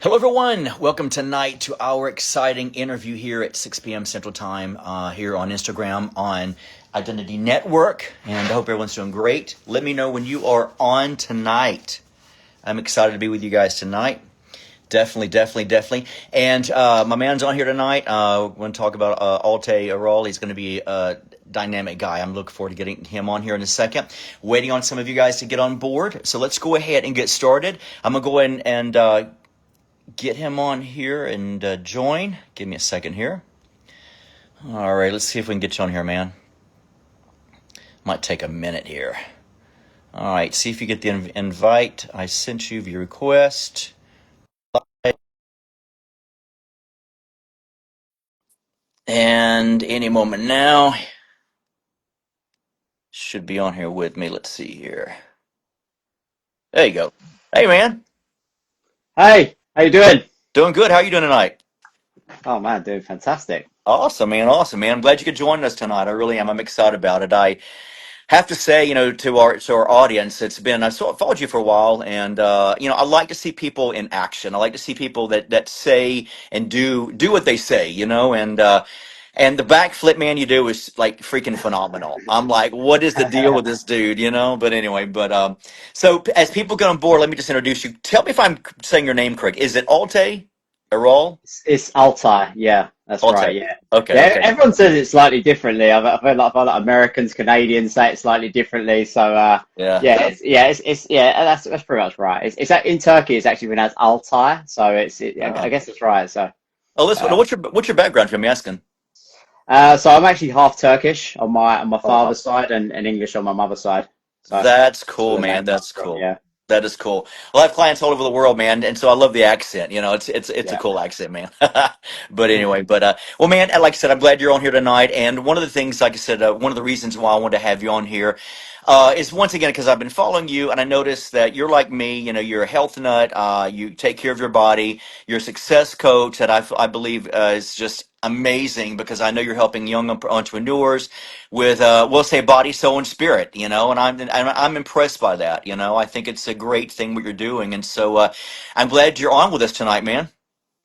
Hello, everyone. Welcome tonight to our exciting interview here at 6 p.m. Central Time here on Instagram on Identity Network. And I hope everyone's doing great. Let me know when you are on tonight. I'm excited to be with you guys tonight. Definitely. And my man's on here tonight. We're going to talk about Altay Erol. He's going to be a dynamic guy. I'm looking forward to getting him on here in a second. Waiting on some of you guys to get on board. So let's go ahead and get started. I'm going to go in and get him on here and join. Give me a second here. All right, let's see if we can get you on here, man. Might take a minute here. All right, see if you get the invite. I sent you the request. And any moment now, should be on here with me. Let's see here. There you go. Hey, man. Hey, how you doing? Doing good. How are you doing tonight? Oh man, doing fantastic. Awesome, man. Awesome, man. I'm glad you could join us tonight. I really am. I'm excited about it. I have to say, to our audience, it's been I've followed you for a while, and I like to see people in action. I like to see people that say and do what they say, and the backflip, man, you do is like freaking phenomenal. I'm like, what is the deal with this dude? But anyway, so as people get on board, let me just introduce you. Tell me if I'm saying your name correct. Is it Altay Erol? It's Altai, yeah, that's Altay. right, yeah. Okay, Yeah, okay. everyone says it slightly differently. I feel like Americans, Canadians say it slightly differently. So Yeah. yeah, that's pretty much right. In Turkey, it's actually pronounced Altai, so I Oh. guess it's right. So Oh, listen. uh, What's your background? If I'm asking. so I'm actually half Turkish on my Oh, wow. father's side and English on my mother's side. So That's that's cool, where the name man. comes That's from. cool. Yeah, That is cool. Well, I have clients all over the world, man, and so I love the accent. It's a yeah. cool accent, man. But anyway, well, man, like I said, I'm glad you're on here tonight. And one of the things, like I said, one of the reasons why I wanted to have you on here is once again because I've been following you, and I noticed that you're like me. You're a health nut. You take care of your body. You're a success coach that I believe is just amazing because I know you're helping young entrepreneurs with we'll say body, soul, and spirit, and I'm impressed by that. I think it's a great thing what you're doing, and so I'm glad you're on with us tonight, man.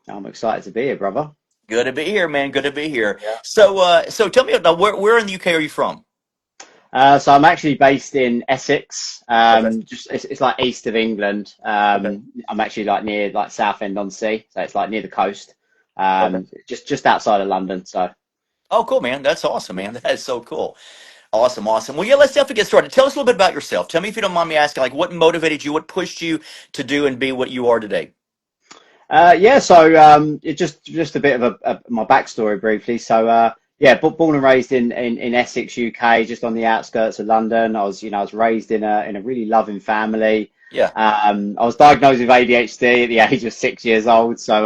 I'm excited to be here, brother. Good to be here, man. Good to be here. Yeah. So tell me now, where in the UK are you from? So I'm actually based in Essex, Okay. just it's like east of England. Okay. I'm actually like near like Southend-on-Sea, so it's like near the coast, Okay. just outside of London. So Oh, cool, man. That's awesome, man. That is so cool. Awesome, awesome. Well, yeah, let's definitely get started. Tell us a little bit about yourself. Tell me if you don't mind me asking, like, what motivated you, what pushed you to do and be what you are today. yeah, so it just a bit of my backstory briefly. So yeah, born and raised in Essex, UK, just on the outskirts of London. I was raised in a really loving family. Yeah. I was diagnosed with ADHD at the age of 6 years old, so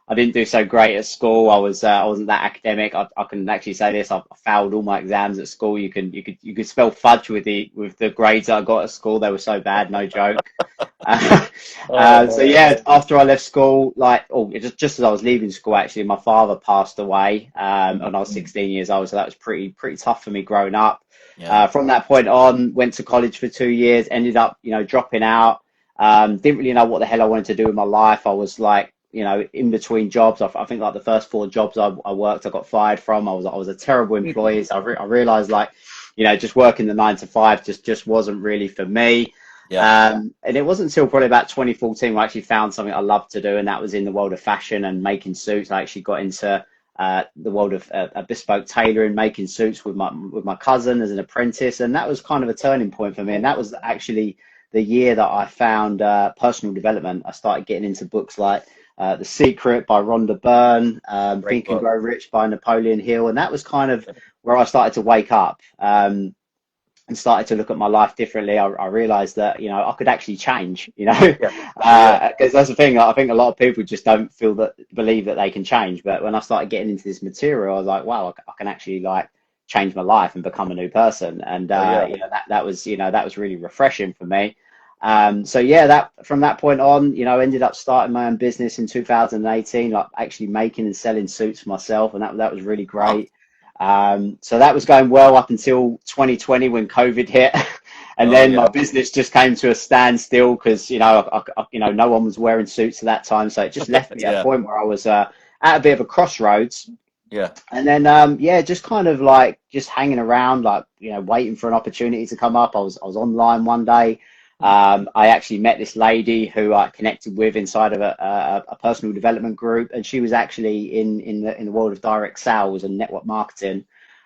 I didn't do so great at school. I wasn't that academic. I can actually say this: I failed all my exams at school. You could spell fudge with the grades that I got at school. They were so bad, no joke. So Oh, yeah, after I left school, just as I was leaving school, actually, my father passed away when I was 16 years old. So that was pretty tough for me growing up. yeah. From that point on, went to college for 2 years, ended up, dropping out. Didn't really know what the hell I wanted to do with my life. I was like, in between jobs. I think like the first four jobs I worked, I got fired from. I was a terrible employee. So I realized like, just working the 9 to 5 just wasn't really for me. Yeah. And it wasn't until probably about 2014 when I actually found something I loved to do, and that was in the world of fashion and making suits. I actually got into the world of bespoke tailoring, making suits with my cousin as an apprentice, and that was kind of a turning point for me. And that was actually the year that I found personal development. I started getting into books like The Secret by Rhonda Byrne, Great Think and book. Grow Rich by Napoleon Hill, and that was kind of where I started to wake up. And started to look at my life differently. I realized that, I could actually change, Yeah. Yeah. because that's the thing. I think a lot of people just don't believe that they can change. But when I started getting into this material, I was like, wow, I can actually like change my life and become a new person. And, Oh, yeah. that was really refreshing for me. So yeah, that from that point on, ended up starting my own business in 2018, like actually making and selling suits for myself. And that was really Wow. great. So that was going well up until 2020 when COVID hit. And Oh then yeah. my business just came to a standstill because no one was wearing suits at that time, so it just left me at a Yeah. point where I was at a bit of a crossroads. Yeah. And then yeah, just kind of like just hanging around, like waiting for an opportunity to come up. I was online one day. I actually met this lady who I connected with inside of a personal development group, and she was actually in the world of direct sales and network marketing.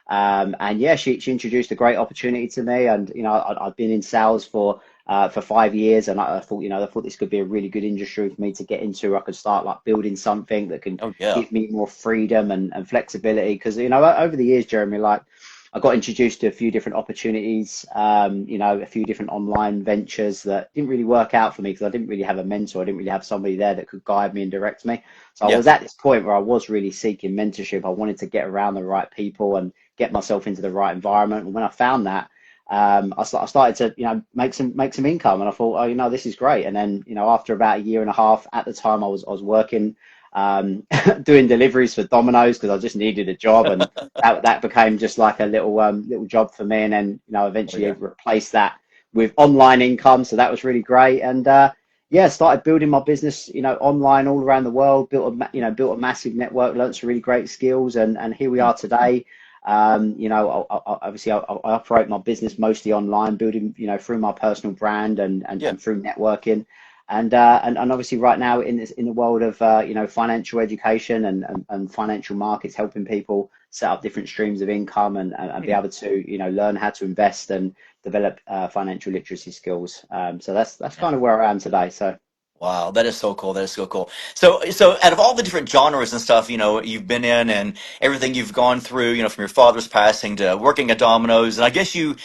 And yeah, she introduced a great opportunity to me, and I've been in sales for 5 years, and I thought this could be a really good industry for me to get into. I could start like building something that can Oh yeah. give me more freedom and flexibility. Because over the years, Jeremy, like I got introduced to a few different opportunities, a few different online ventures that didn't really work out for me because I didn't really have a mentor. I didn't really have somebody there that could guide me and direct me. So I Yeah. was at this point where I was really seeking mentorship. I wanted to get around the right people and get myself into the right environment. And when I found that, I started to, make some income, and I thought, oh, this is great. And then, after about a year and a half, at the time, I was working, doing deliveries for Domino's because I just needed a job, and that became just like a little job for me. And then, Oh eventually yeah. replaced that with online income, so that was really great. And yeah, started building my business, online all around the world. Built a massive network, learned some really great skills, and here we are today. Obviously, I operate my business mostly online, building, through my personal brand and, and, Yeah. and through networking. And obviously right now in the world of, financial education and financial markets, helping people set up different streams of income and be Hmm. able to, learn how to invest and develop financial literacy skills. So that's Yeah. kind of where I am today. So. Wow, that is so cool. That is so cool. So out of all the different genres and stuff, you've been in and everything you've gone through, from your father's passing to working at Domino's, and I guess you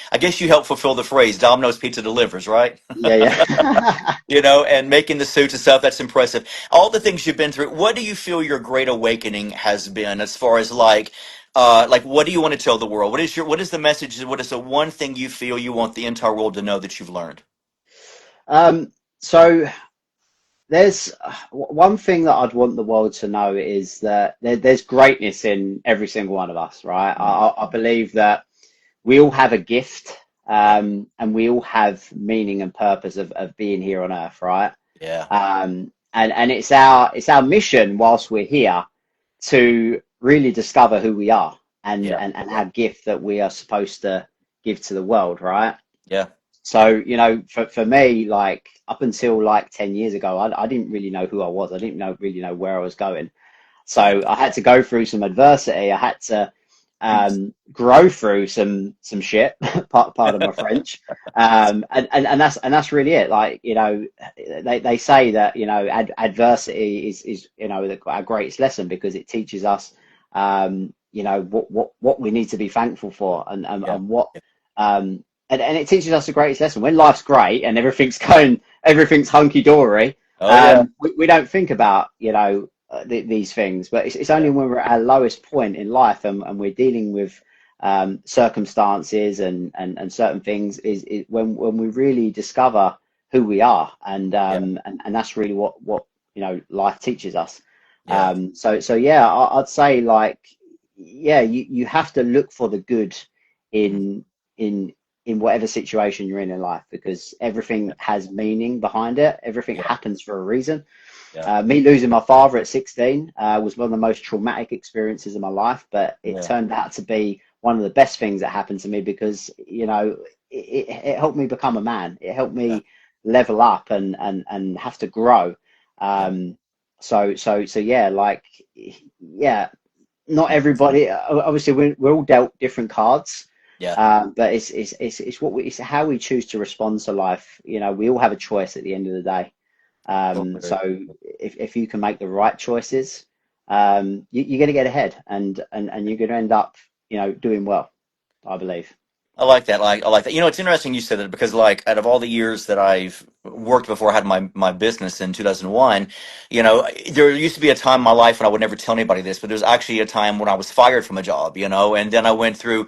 helped fulfill the phrase Domino's Pizza delivers, right? Yeah, yeah. And making the suits and stuff, that's impressive. All the things you've been through, what do you feel your great awakening has been as far as like what do you want to tell the world? What is the message? What is the one thing you feel you want the entire world to know that you've learned? So there's one thing that I'd want the world to know is that there's greatness in every single one of us, right? Mm. I believe that we all have a gift, Yeah. and we all have meaning and purpose of being here on earth, right? Yeah. And it's our mission whilst we're here to really discover who we are and, Yeah. and, and Yeah. our gift that we are supposed to give to the world, right? Yeah. So, for me, like up until like 10 years ago, I didn't really know who I was. I didn't really know where I was going. Yeah. So I had to go through some adversity. I had to grow through some shit, pardon my French. And that's really it. Like, they say that, adversity is our greatest lesson because it teaches us, what we need to be thankful for Yeah. and what, and it teaches us the greatest lesson. When life's great and everything's hunky dory, Oh yeah. we don't think about, these things. But it's only Yeah. when we're at our lowest point in life and we're dealing with circumstances and certain things is when we really discover who we are. Yeah. And that's really what life teaches us. Yeah. So yeah, I'd say like, yeah, you have to look for the good Mhm. in in in whatever situation you're in life, because everything Yeah. has meaning behind it. Everything Yeah. happens for a reason. Yeah. Me losing my father at 16 was one of the most traumatic experiences of my life, but it Yeah. turned out to be one of the best things that happened to me because, it helped me become a man. It helped Yeah. me level up and have to grow. Yeah. Um, so yeah, like, yeah, not everybody, obviously we're all dealt different cards. Yeah. But it's how we choose to respond to life. We all have a choice at the end of the day. Totally. So if you can make the right choices, you're going to get ahead and you're going to end up, doing well, I believe. I like that. I like that. It's interesting you said that because, like, out of all the years that I've worked before I had my business in 2001, there used to be a time in my life when I would never tell anybody this, but there's actually a time when I was fired from a job, and then I went through,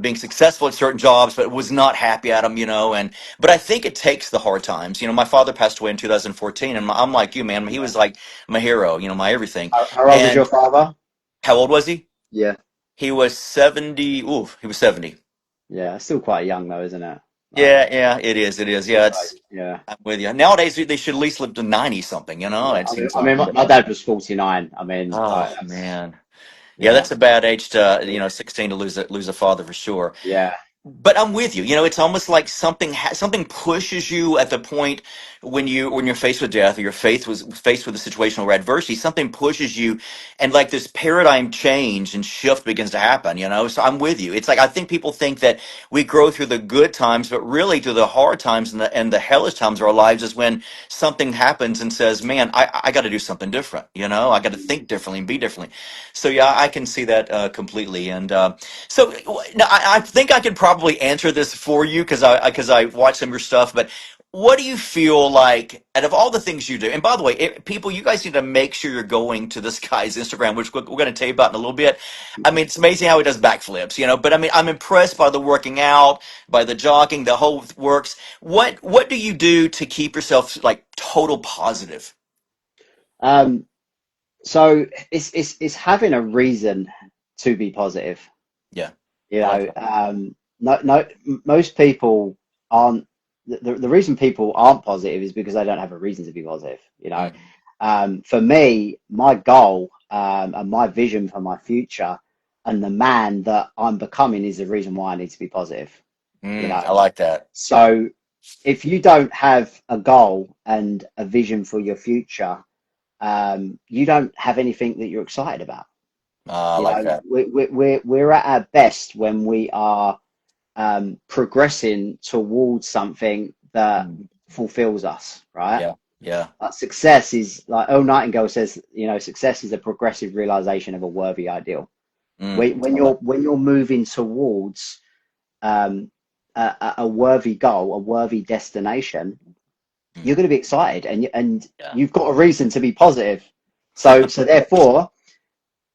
being successful at certain jobs, but was not happy at them, but I think it takes the hard times. My father passed away in 2014, and I'm like you, man. He Yeah. was like my hero, my everything. How old was your And father? how old was he? Yeah. He was 70. Ooh, he was 70. Yeah. Still quite young though, isn't it? Like, Yeah, it is. It is. Yeah, so, it's. yeah. I'm with you. Nowadays, they should at least live to 90 something. Yeah, It seems I like. mean, my dad was 49. I mean, like, Oh that's, man. Yeah, yeah, that's a bad age to 16 to lose a father for sure. yeah. But I'm with you. It's almost like something pushes you at the point when you're faced with death, or you're faced with a situation or adversity. Something pushes you, and like this paradigm change and shift begins to happen. So I'm with you. It's like I think people think that we grow through the good times, but really through the hard times and the hellish times of our lives is when something happens and says, "Man, I got to do something different." I got to think differently and be differently. So yeah, I can see that completely. And so now, I think I could probably answer this for you because I watch some of your stuff. But what do you feel like out of all the things you do? And by the way, people, you guys need to make sure you're going to this guy's Instagram, which we're going to tell you about in a little bit. I mean, it's amazing how he does backflips, But I mean, I'm impressed by the working out, by the jogging, the whole works. What do you do to keep yourself like total positive? Um, so it's having a reason to be positive. Yeah, You I like know, that. no, no, most people aren't. The reason people aren't positive is because they don't have a reason to be positive. Mm, For me, my goal and my vision for my future and the man that I'm becoming is the reason why I need to be positive. You know, I like that. so if you don't have a goal and a vision for your future, you don't have anything that you're excited about. I like that. We're at our best when we are progressing towards something that Mm, fulfills us, right? yeah, yeah. Success is like Earl Nightingale says, success is a progressive realization of a worthy ideal. When I like. you're moving towards um, a worthy goal, a worthy destination, Mm, you're going to be excited, and yeah. you've got a reason to be positive. So therefore,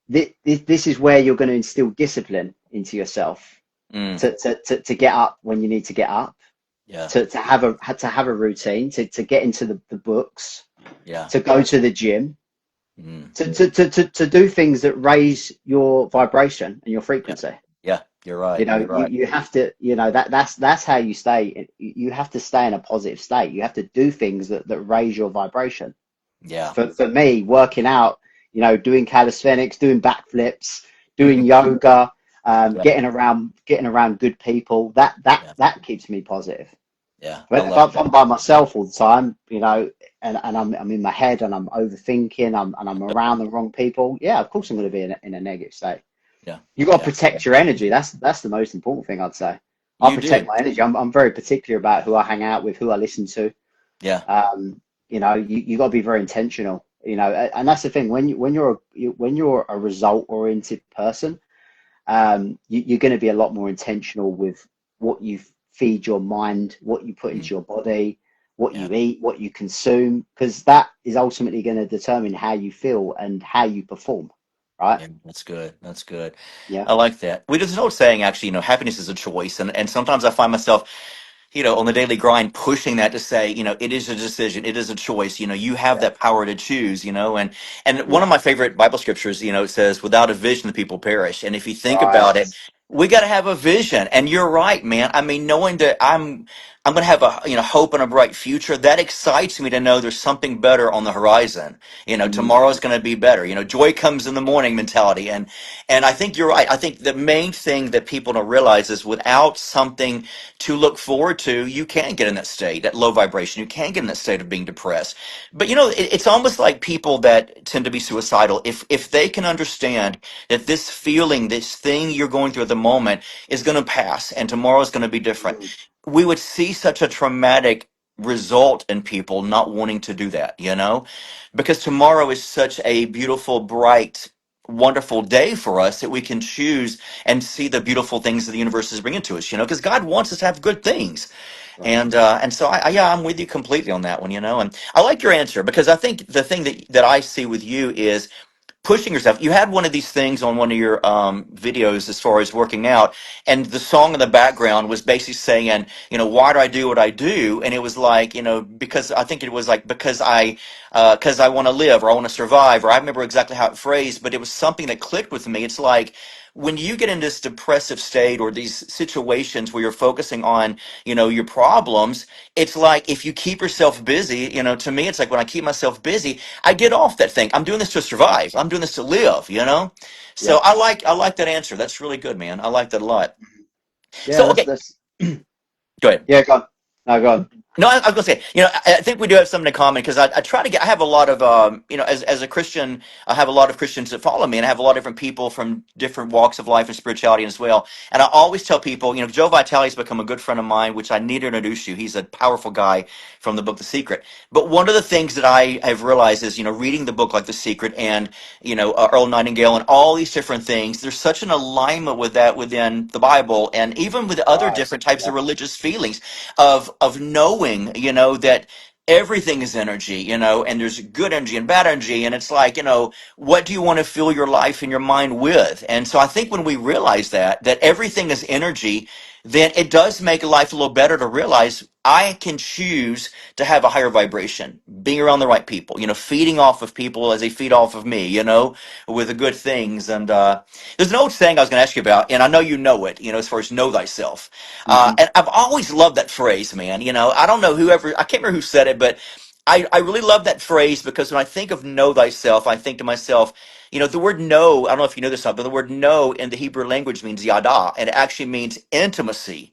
this is where you're going to instill discipline into yourself Mm, to get up when you need to get up, yeah, to have a routine, to get into the books, yeah. to go to the gym, Mm, to do things that raise your vibration and your yeah, frequency. yeah. You're right. You know, You're you, right. you have to, that's how you stay. You have to stay in a positive state. You have to do things that raise your vibration. Yeah. For me, working out, doing calisthenics, doing backflips, doing yoga, Yeah, getting around good people, that that yeah, that keeps me positive. yeah. I But if love I'm that. by myself all the time, and I'm in my head and I'm overthinking, and I'm around the wrong people, yeah, of course I'm going to be in a negative state. Yeah, You got to yeah. protect your energy. That's the most important thing, I'd say. I You protect do. my energy. I'm very particular about who I hang out with, who I listen to. Yeah. You got to be very intentional. And that's the thing when you're a result oriented person, you're going to be a lot more intentional with what you feed your mind, what you put Mm, into your body, what yeah. you eat, what you consume, because that is ultimately going to determine how you feel and how you perform, right? Yeah, that's good. That's good. Yeah. I like that. There's an old saying, actually, happiness is a choice. And sometimes I find myself, on the daily grind, pushing that to say, it is a decision, it is a choice. You have Yeah. that power to choose. And one Yeah. of my favorite Bible scriptures, it says, "Without a vision, the people perish." And if you think Right. about it, we got to have a vision. And you're right, man. I mean, knowing that I'm going to have a hope and a bright future, that excites me to know there's something better on the horizon. Mm, Tomorrow's going to be better. Joy comes in the morning mentality. And I think you're right. I think the main thing that people don't realize is without something to look forward to, you can get in that state, that low vibration. You can get in that state of being depressed. But it's almost like people that tend to be suicidal. If they can understand that this feeling, this thing you're going through at the moment is going to pass and tomorrow is going to be different, mm, we would see such a traumatic result in people not wanting to do that, because tomorrow is such a beautiful, bright, wonderful day for us that we can choose and see the beautiful things that the universe is bringing to us, because God wants us to have good things. right. And so yeah, I'm with you completely on that one, and I like your answer because I think the thing that I see with you is pushing yourself. You had one of these things on one of your videos as far as working out, and the song in the background was basically saying, why do I do what I do? And it was like, because I think it was like because I want to live or I want to survive, or I remember exactly how it phrased, but it was something that clicked with me. It's like when you get in this depressive state or these situations where you're focusing on, your problems, it's like if you keep yourself busy, to me, it's like when I keep myself busy, I get off that thing. I'm doing this to survive. I'm doing this to live. So Yeah. I like that answer. That's really good, man. I like that a lot. Yeah, So, okay, that's go ahead. yeah, go on. No, go on. No, I was gonna say, I think we do have something in common because I try to I have a lot of, as a Christian, I have a lot of Christians that follow me, and I have a lot of different people from different walks of life and spirituality as well. And I always tell people, Joe Vitale has become a good friend of mine, which I need to introduce you. He's a powerful guy from the book The Secret. But one of the things that I have realized is, reading the book like The Secret and, Earl Nightingale and all these different things, there's such an alignment with that within the Bible and even with other Right. different types Yeah. of religious feelings of knowing, that everything is energy, and there's good energy and bad energy, and it's like, what do you want to fill your life and your mind with? And so I think when we realize that everything is energy, then it does make life a little better to realize I can choose to have a higher vibration, being around the right people, feeding off of people as they feed off of me, with the good things. And there's an old saying I was going to ask you about, and I know you know it, as far as know thyself. Hmm. And I've always loved that phrase, man. I don't know I can't remember who said it, but I really love that phrase because when I think of know thyself, I think to myself, the word know, I don't know if you know this, or not, but the word know in the Hebrew language means yada, and it actually means intimacy.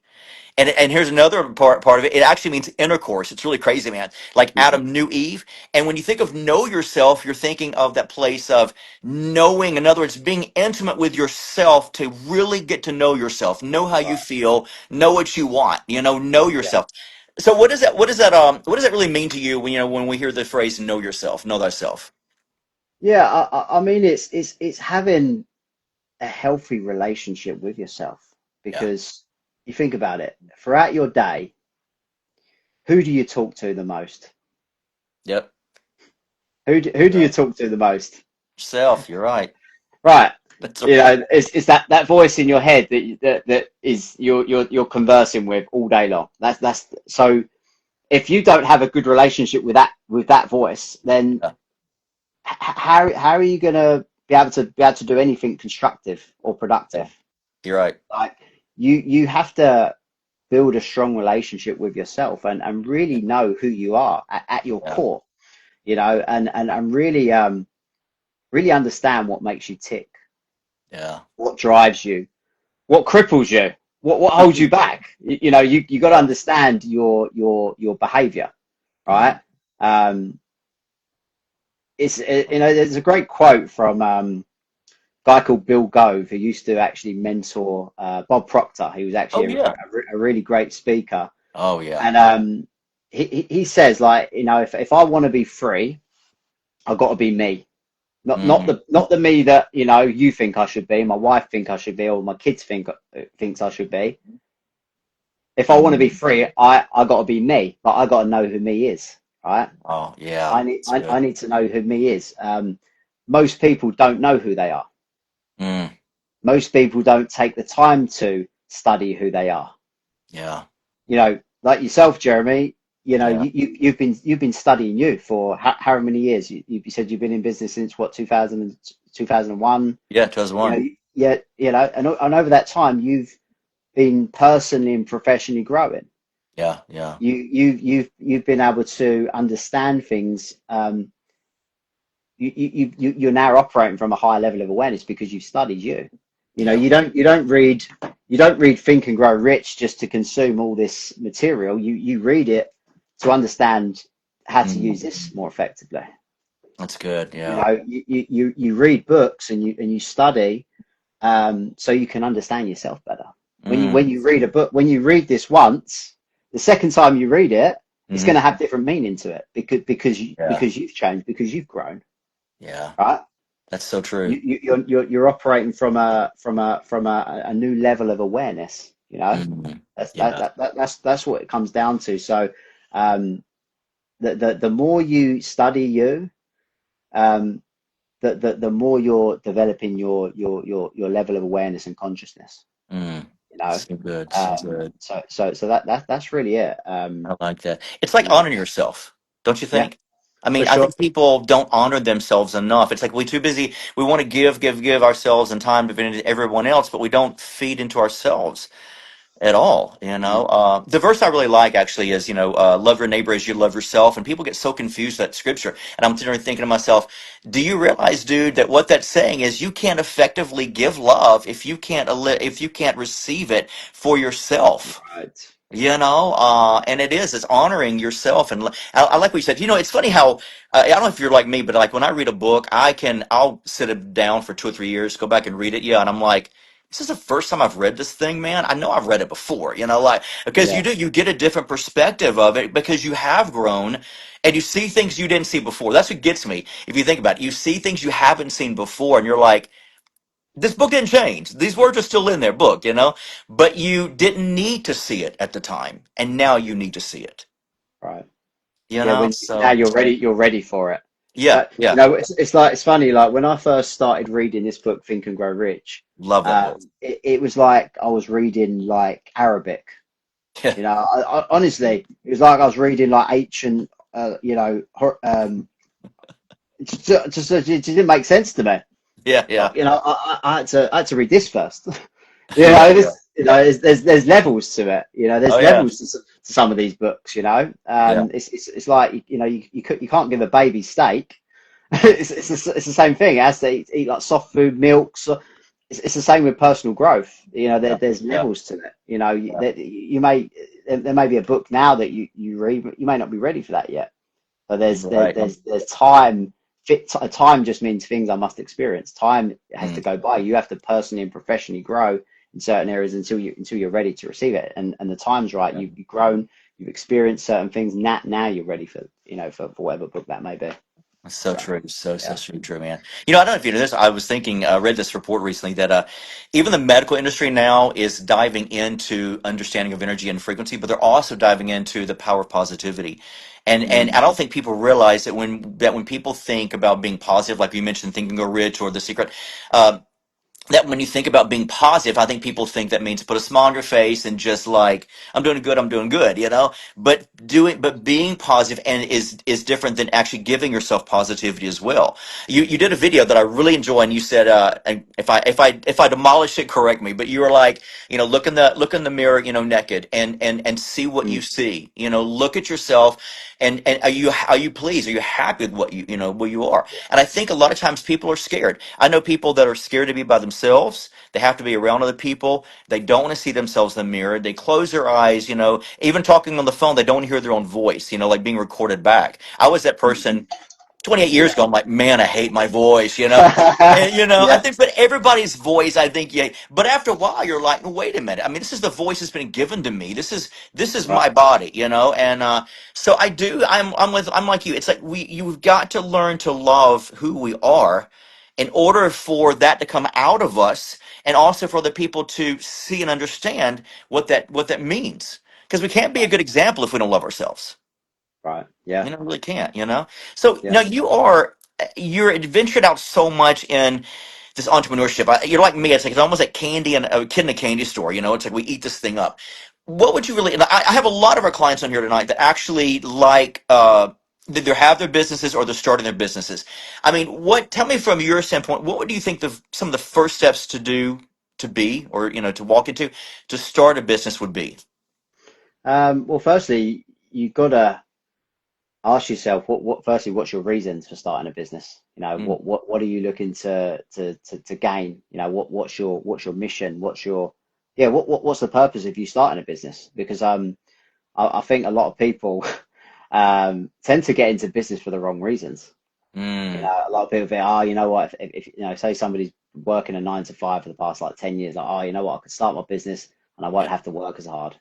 And here's another part of it. It actually means intercourse. It's really crazy, man. Like Hmm. Adam knew Eve. And when you think of know yourself, you're thinking of that place of knowing. In other words, being intimate with yourself to really get to know yourself, know how you Right. feel, know what you want, know Yeah. yourself. So what does that really mean to you when when we hear the phrase know yourself, know thyself? Yeah. I mean, it's having a healthy relationship with yourself Yeah. because you think about it throughout your day, who do you talk to the most? Yep. Who do you Right. talk to the most? Self, you're right. Right. That's You right. know, it's that voice in your head that is you're conversing with all day long. That's so if you don't have a good relationship with that voice, then Yeah. how are you gonna be able to do anything constructive or Yeah. productive? You're right. Like you have to build a strong relationship with yourself and really know who you are at your Yeah. core, and really understand what makes you tick, Yeah. what drives you, what cripples you, what holds you back. You got to Yeah. understand your behavior, Mm. right? Um, there's a great quote from a guy called Bill Gove who used to actually mentor Bob Proctor. He was Oh actually yeah. a really great speaker, Oh yeah. and he says like if I want to be free, I've got to be me. Mm. Not the me that you think I should be, my wife think I should be, or my kids thinks I should be. If I want to be Mm. free, I got to be me, but I got to know who me is, right? Oh yeah. I, It's I good. need to know who me is. Most people don't know who they are. Mm. Most people don't take the time to study who they are. Yeah. Like yourself, Jeremy. Yeah. You've been studying you for how many years? You said you've been in business since what 2001. Yeah. 2001. Yeah, and over that time you've been personally and professionally growing. Yeah. Yeah. You've been able to understand things. You're now operating from a higher level of awareness because you've studied you. Yeah. You don't read Think and Grow Rich just to consume all this material. You read it to understand how to use Mm. this more effectively. That's good. You Yeah. know, you read books and you study so you can understand yourself better. When Mm. you read a book, when you read this once, the second time you read it, it's going Hmm. to have different meaning to it Yeah. because you've changed, because you've grown, Yeah. right? That's so true. You're operating from a new level of awareness. Mm. That's Yeah. that's what it comes down to. So um, the more you study you, um, the more you're developing your level of awareness and consciousness. Mm. You know, So good. So good. so that's really it. I like that. It's like You know, honoring yourself, don't you yeah, think? I for mean, I sure. think people don't honor themselves enough. It's like we're too busy. We want to give ourselves and time to everyone else, but we don't feed into ourselves at all. Mm. The verse I really like actually is, love your neighbor as you love yourself. And people get so confused with that scripture. And I'm sitting there thinking to myself, do you realize, dude, that what that's saying is you can't effectively give love if you can't receive it for yourself. Right. And it's honoring yourself. And I like what you said. It's funny how I don't know if you're like me, but like when I read a book, I'll sit it down for 2 or 3 years, go back and read it. Yeah, and I'm like, this is the first time I've read this thing, man. I know I've read it before, like because Yeah. you get a different perspective of it because you have grown and you see things you didn't see before. That's what gets me. If you think about it, you see things you haven't seen before, and you're like, this book didn't change. These words are still in their book, but you didn't need to see it at the time, and now you need to see it, Right. Yeah, when now So you're ready for it. yeah, yeah, It's funny, like when I first started reading this book, Think and Grow Rich, love that book. it was like I was reading like Arabic. Yeah, Honestly, it was like I was reading like ancient, it just didn't make sense to me. yeah, yeah, I had to read this first. yeah, yeah. There's levels to it. Oh There's yeah, levels to some of these books. yeah, It's like you can't give a baby steak. It's the same thing. It has to eat like soft food, milk. So it's the same with personal growth. yeah, There's yeah, levels to it. yeah. There may be a book now that you read, but you may not be ready for that yet. So You're right. there's time. Time just means things I must experience. Time has to Mm, go by. You have to personally and professionally grow in certain areas until you're ready to receive it. And the time's right. yeah. You've grown. You've experienced certain things. Now you're ready for whatever book that may be. That's so So true. So yeah. true, man. I don't know if you know this. I was thinking, read this report recently that even the medical industry now is diving into understanding of energy and frequency, but they're also diving into the power of positivity. And Mm, I don't think people realize that when people think about being positive, like you mentioned, Think and Go Rich or The Secret, um, that when you think about being positive, I think people think that means put a smile on your face and just like I'm doing good, but being positive and is different than actually giving yourself positivity as well. You did a video that I really enjoy, and you said, and if I demolish it, correct me, but you were like, look in the mirror, naked, and see what you mm, see. Look at yourself, and are you pleased? Are you happy with what you are? yeah. And I think a lot of times people are scared. I know people that are scared to be by themselves. They have to be around other people. They don't want to see themselves in the mirror. They close their eyes, even talking on the phone, they don't hear their own voice, like being recorded back. I was that Mm, person 28 years yeah. ago. I'm like, man, I hate my voice. And I Yeah. think, but everybody's voice, I think, yeah. But after a while, you're like, wait a minute. I mean, this is the voice that's been given to me. This is Right. my body. And so I do. I'm like you. It's like you've got to learn to love who we are, in order for that to come out of us, and also for the people to see and understand what that means. Because we can't be a Right. good example if we don't love ourselves. Right. Yeah. Really can't. So Yeah. now you're adventured out so much in this entrepreneurship. You're like me. It's like it's almost like candy and a kid in a candy store. It's like we eat this thing up. What would you really? And I have a lot of our clients on here tonight that actually like they either have their businesses or they're starting their businesses. I mean, what? Tell me from your standpoint. What would you think some of the first steps to do to be, or to walk into, to start a business would be? Well, firstly, you've got to ask yourself firstly, what's your reasons for starting a business? Mm, What are you looking to gain? What's your mission? What's the purpose of you starting a business? Because I think a lot of people tend to get into business for the wrong reasons. mm, A lot of people think, oh, you know what, if say somebody's working a 9 to 5 for the past like 10 years, like, oh, you know what, I could start my business and I won't yeah. have to work as hard.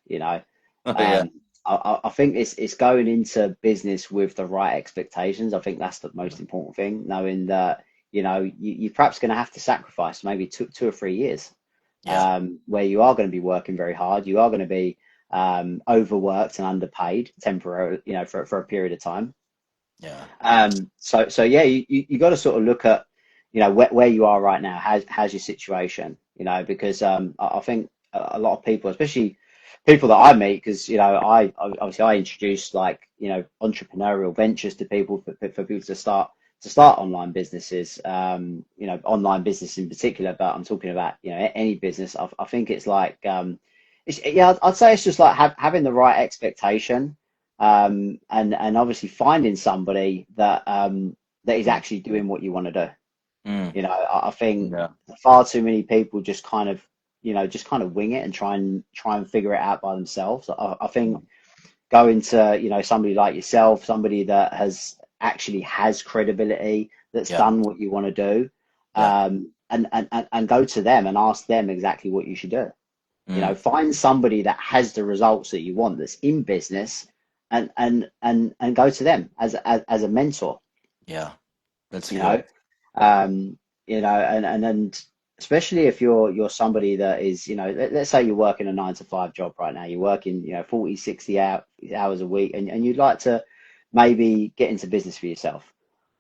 Oh yeah. Um, I think it's going into business with the right expectations. I think that's the most important thing, knowing that, you're perhaps going to have to sacrifice maybe two or 3 years, Yeah. where you are going to be working very hard. You are going to be overworked and underpaid temporarily, for a period of time. Yeah. So yeah, you got to sort of look at, where you are right now. How's your situation? Because I think a lot of people, especially people that I meet, because obviously I introduce like entrepreneurial ventures to people for people to start online businesses, online business in particular, but I'm talking about any business. I think it's like I'd say it's just like having the right expectation, and obviously finding somebody that is actually doing what you want to do. Mm, I think yeah. far too many people just kind of, just kind of wing it and try and figure it out by themselves. I think going to, somebody like yourself, somebody that actually has credibility, that's Yeah. done what you want to do, Yeah. and go to them and ask them exactly what you should do. Mm, Find somebody that has the results that you want, that's in business, and go to them as a mentor. yeah. That's you good. know um and especially if you're somebody that is, let's say you're working a 9 to 5 job right now, you're working 40, 60 hours a week, and you'd like to maybe get into business for yourself.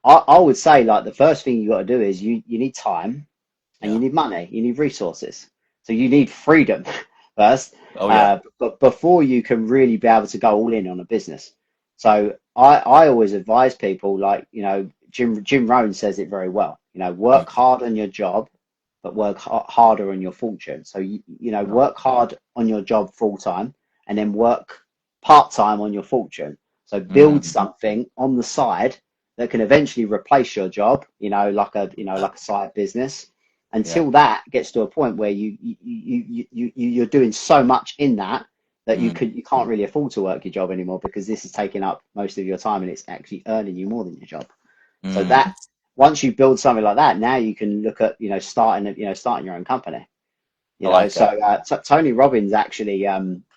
I would say, like, the first thing you got to do is you need time, and you Yeah. need money, you need resources. So you need freedom first, Oh yeah. but before you can really be able to go all in on a business. So I always advise people, like, Jim Rohn says it very well. Mm, Work hard on your job, but work harder on your fortune. So oh, work hard on your job full time, and then work part time on your fortune. So build mm, something on the side that can eventually replace your job, yeah. like a side business, Yeah. until that gets to a point where you're doing so much in that Mm, you can't really afford to work your job anymore, because this is taking up most of your time and it's actually earning you more than your job. So mm, that once you build something like that, now you can look at starting your own company. I like So that. Tony Robbins actually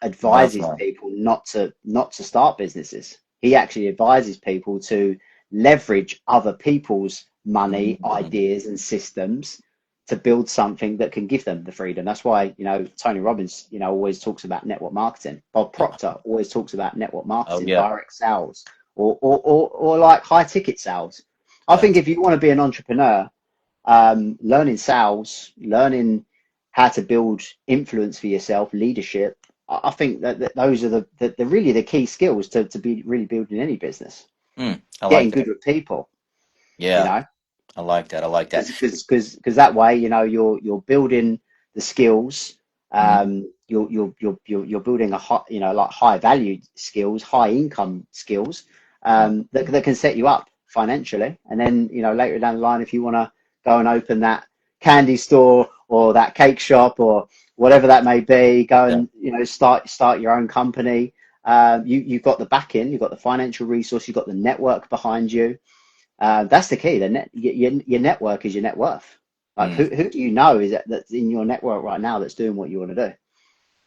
advises Definitely. people not to start businesses. He actually advises people to leverage other people's money, Mm, ideas, and systems to build something that can give them the freedom. That's why, Tony Robbins, always talks about network marketing. Bob yeah. Proctor always talks about network Oh marketing, yeah. direct sales, or like high ticket sales. I Yeah. think if you want to be an entrepreneur, learning sales, learning how to build influence for yourself, leadership. I think that those are the really the key skills to be really building any business. Mm, I like Getting that. good with people, you Yeah. know, I like that. I like that. because that way, you're building the skills. Mm, You're building a high, like high valued skills, high income skills, mm, that can set you up financially. And then, later down the line, if you want to go and open that candy store or that cake shop or whatever that may be, go yeah. and, start your own company. You've got the backing, you've got the financial resource, you've got the network behind you. That's the key. Your network is your net worth. Like, Mm, who do you know that's in your network right now that's doing what you want to do?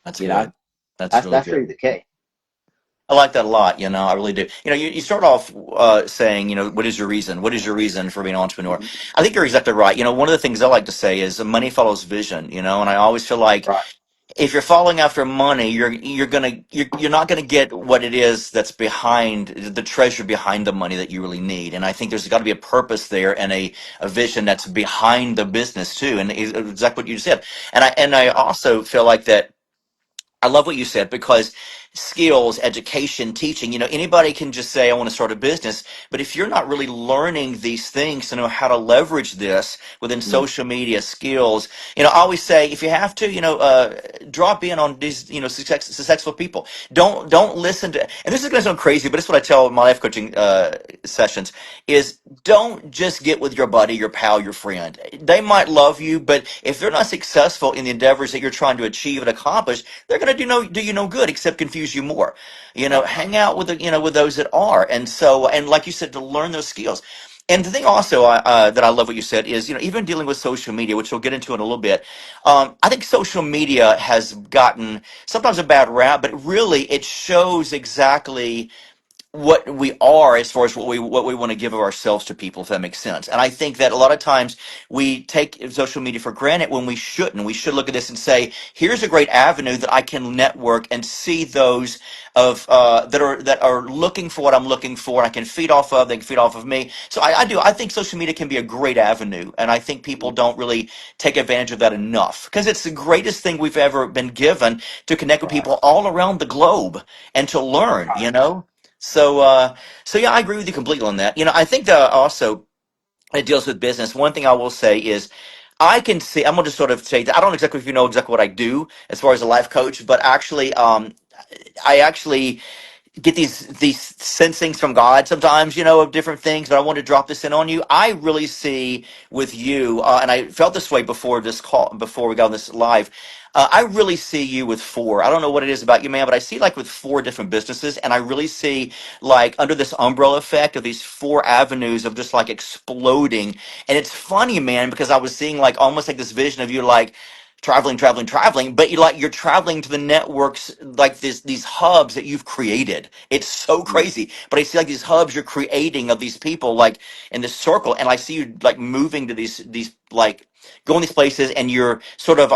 that's You know, good. That's that's really that's good. really the key. I like that a lot. I really do. You start off saying, what is your reason? What is your reason for being an entrepreneur? Hmm. I think you're exactly right. One of the things I like to say is money follows vision, and I always feel like Right. if you're following after money, you're not gonna get what it is that's behind the treasure behind the money that you really need. And I think there's got to be a purpose there and a vision that's behind the business too. And exactly what you said. And I also feel like that I love what you said because skills, education, teaching, anybody can just say, I want to start a business. But if you're not really learning these things to know how to leverage this within Mm. social media skills, I always say, if you have to, drop in on these, successful people. Don't listen to, and this is going to sound crazy, but it's what I tell my life coaching sessions is don't just get with your buddy, your pal, your friend. They might love you, but if they're not successful in the endeavors that you're trying to achieve and accomplish, they're going to do you no good except confuse you more. Right. Hang out with with those that are, and like you said, to learn those skills. And the thing also that I love what you said is, even dealing with social media, which we'll get into in a little bit. I think social media has gotten sometimes a bad rap, but really it shows exactly what we are as far as what we want to give of ourselves to people, if that makes sense. And I think that a lot of times we take social media for granted when we shouldn't. We should look at this and say, here's a great avenue that I can network and see those of that are looking for what I'm looking for, and I can feed off of. They can feed off of me. So I do. I think social media can be a great avenue, and I think people don't really take advantage of that enough because it's the greatest thing we've ever been given to connect with Right. people all around the globe and to learn. So yeah, I agree with you completely on that. I think that also it deals with business. One thing I will say is I can see. I'm gonna just sort of say that I don't exactly if you know exactly what I do as far as a life coach, but actually, I actually get these sensings from God sometimes, of different things. But I want to drop this in on you. I really see with you, and I felt this way before this call, before we got on this live. I really see you with four. I don't know what it is about you, man, but I see like with four different businesses, and I really see like under this umbrella effect of these four avenues of just like exploding. And it's funny, man, because I was seeing like almost like this vision of you like traveling, but you're traveling to the networks like these hubs that you've created. It's so Mm. crazy. But I see like these hubs you're creating of these people like in this circle, and I see you like moving to these like going these places, and you're sort of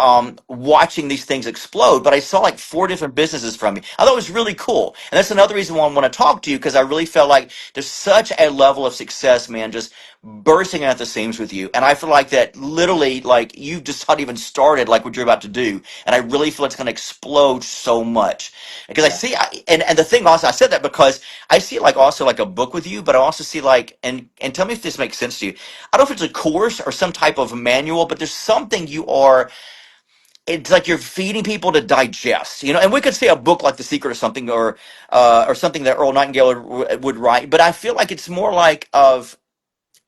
watching these things explode. But I saw like four different businesses from you. I thought it was really cool. And that's another reason why I want to talk to you, because I really felt like there's such a level of success, man, just bursting at the seams with you. And I feel like that literally, like, you've just not even started like what you're about to do. And I really feel it's going to explode so much. Because I Yeah. see, and the thing also, I said that because I see like also like a book with you, but I also see like, and tell me if this makes sense to you. I don't know if it's a course or some type of manual, but there's something you are, it's like you're feeding people to digest, and we could say a book like The Secret or something, or something that Earl Nightingale would write, but I feel like it's more like of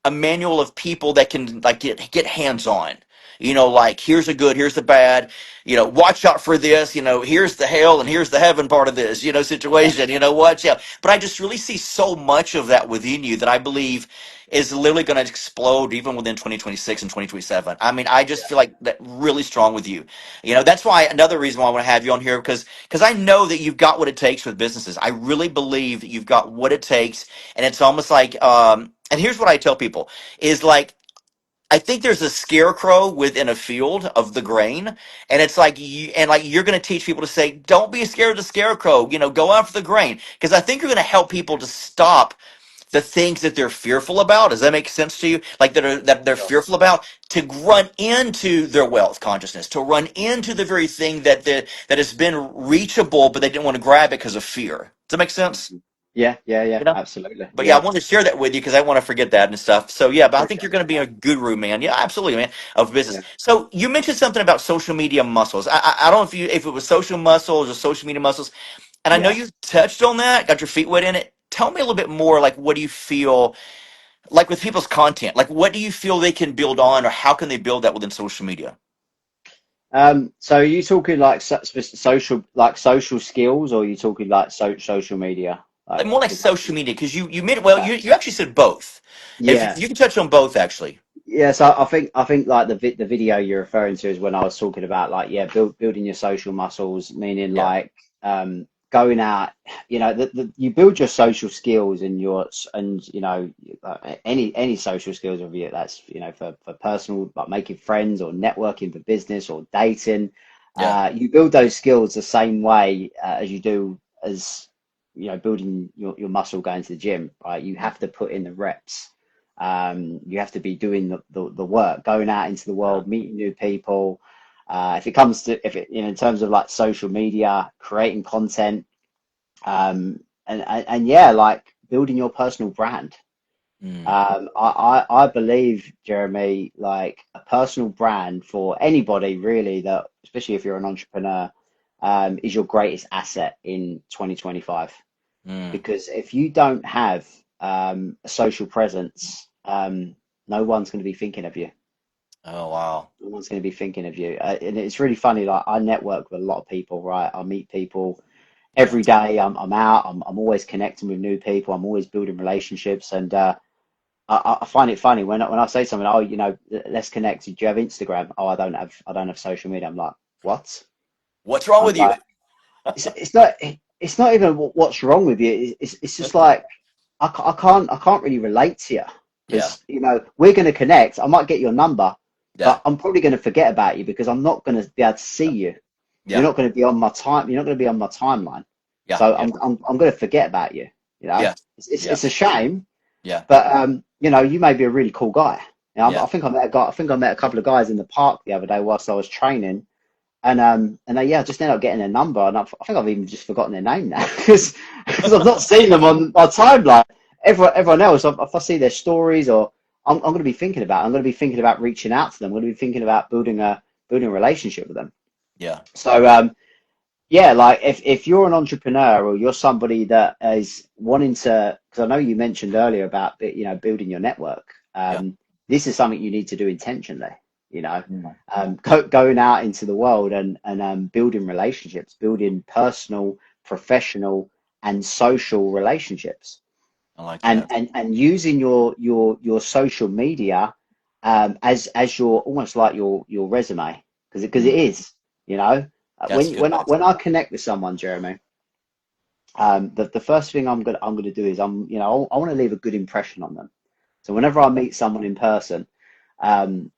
a manual of people that can like get hands on. Like here's the good, here's the bad. Watch out for this. Here's the hell and here's the heaven part of this. Yeah. Situation. Watch out. But I just really see so much of that within you that I believe is literally going to explode even within 2026 and 2027. I mean, I just feel like that really strong with you. That's why another reason why I want to have you on here because I know that you've got what it takes with businesses. I really believe that you've got what it takes, and it's almost like and here's what I tell people is like I think there's a scarecrow within a field of the grain, and it's like you're going to teach people to say, don't be scared of the scarecrow. Go after the grain, because I think you're going to help people to stop the things that they're fearful about. Does that make sense to you? Like that they're Sure. fearful about, to run into their wealth consciousness, to run into the very thing that has been reachable, but they didn't want to grab it because of fear. Does that make sense? Mhm. Yeah, yeah, yeah, You know. absolutely. But yeah, I Yeah. wanted to share that with you because I want to forget that and stuff. So yeah, but I think Appreciate you're going to be that. a guru, man. Yeah, absolutely, man, of business. Yeah. So you mentioned something about social media muscles. I don't know if it was social muscles or social media muscles, and I know Yeah. you touched on that, got your feet wet in it. Tell me a little bit more. Like, what do you feel like with people's content? Like, what do you feel they can build on, or how can they build that within social media? So are you talking like social skills, or are you talking like social media? Like Like, more like 'cause social media, because you made it well. okay. You actually said both. If Yeah. you can touch on both, actually. Yeah, so I think like the video you're referring to is when I was talking about like yeah building your social muscles, meaning Yeah. like going out, you build your social skills and any social skills of you that's for personal, like making friends or networking for business or dating. Yeah. You build those skills the same way as you do as building your muscle going to the gym, right? You have to put in the reps. You have to be doing the work, going out into the Yeah. world, meeting new people. If it comes to, if it, in terms of like social media, creating content, and yeah, like building your personal brand. Mm. I believe, Jeremy, like a personal brand for anybody really, that especially if you're an entrepreneur, is your greatest asset in 2025. Mm. Because if you don't have a social presence, no one's going to be thinking of you. Oh wow. No one's going to be thinking of you. And it's really funny. Like I network with a lot of people, right? I meet people Yeah. every day. I'm out. I'm always connecting with new people. I'm always building relationships. And I find it funny when I say something. Oh, let's connect. Do you have Instagram? Oh, I don't have social media. I'm like, what? What's wrong I'm with you? like, it's not. it's not even what's wrong with you. It's just like I can't really relate to you Yeah. because we're going to connect. I might get your number, Yeah. but I'm probably going to forget about you because I'm not going to be able to see you. You're Yeah. not going to be on my time. You're not going to be on my timeline. Yeah. So Yeah. I'm going to forget about you. Yeah. Yeah. It's a shame, Yeah. but you may be a really cool guy. I Yeah. think I met a guy. I think I met a couple of guys in the park the other day whilst I was training, and they just ended up getting their number, and I think I've even just forgotten their name now because I've not seen them on my timeline. Everyone else, if I see their stories, or I'm going to be thinking about, I'm going to be thinking about reaching out to them. I'm going to be thinking about building a relationship with them. Yeah. So yeah, like if you're an entrepreneur or you're somebody that is wanting to, because I know you mentioned earlier about building your network. Yeah. This is something you need to do intentionally. You know, Mm. going out into the world and building relationships, building personal, professional, and social relationships, I like and that. and using your social media as your almost like your resume because it Mm. is. You know, That's a good way to when say I it. connect with someone, Jeremy, the first thing I'm gonna do is I want to leave a good impression on them. So whenever I meet someone in person, um,